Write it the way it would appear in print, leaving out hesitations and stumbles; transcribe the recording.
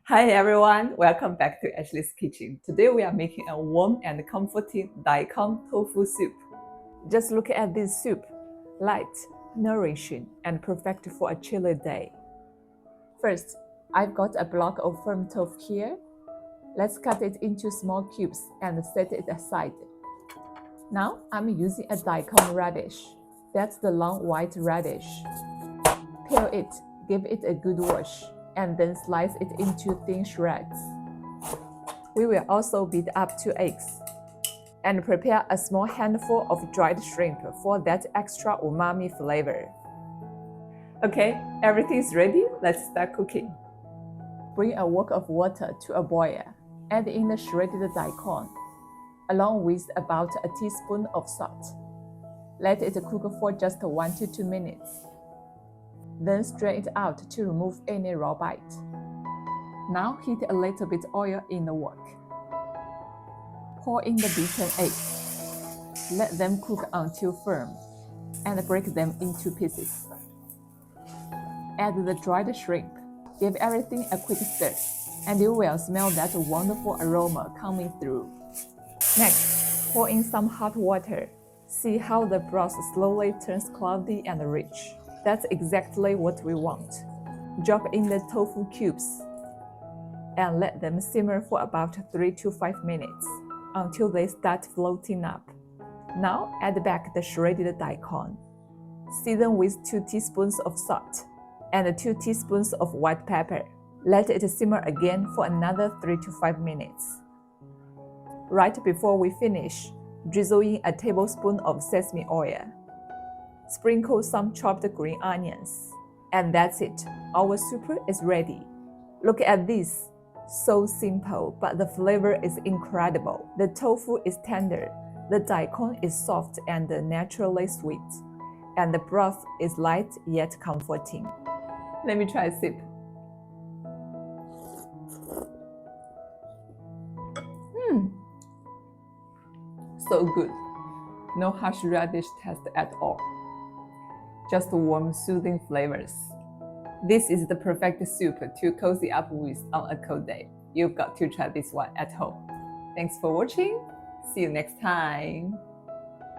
Hi everyone, welcome back to Ashley's Kitchen. Today we are making a warm and comforting Daikon Tofu Soup. Just look at this soup, light, nourishing, and perfect for a chilly day. First, I've got a block of firm tofu here. Let's cut it into small cubes and set it aside. Now I'm using a daikon radish. That's the long white radish. Peel it, give it a good wash, and then slice it into thin shreds. We will also beat up 2 eggs and prepare a small handful of dried shrimp for that extra umami flavor. Okay, everything's ready. Let's start cooking. Bring a wok of water to a boil. Add in the shredded daikon, along with about a teaspoon of salt. Let it cook for just 1 to 2 minutes. Then strain it out to remove any raw bite. Now heat a little bit oil in the wok. Pour in the beaten eggs. Let them cook until firm, and break them into pieces. Add the dried shrimp. Give everything a quick stir, and you will smell that wonderful aroma coming through. Next, pour in some hot water. See how the broth slowly turns cloudy and rich. That's exactly what we want. Drop in the tofu cubes and let them simmer for about 3 to 5 minutes until they start floating up. Now add back the shredded daikon. Season with 2 teaspoons of salt and 2 teaspoons of white pepper. Let it simmer again for another 3 to 5 minutes. Right before we finish, drizzle in a tablespoon of sesame oil. Sprinkle some chopped green onions. And that's it. Our soup is ready. Look at this. So simple, but the flavor is incredible. The tofu is tender. The daikon is soft and naturally sweet. And the broth is light yet comforting. Let me try a sip. So good. No harsh radish taste at all. Just warm, soothing flavors. This is the perfect soup to cozy up with on a cold day. You've got to try this one at home. Thanks for watching. See you next time.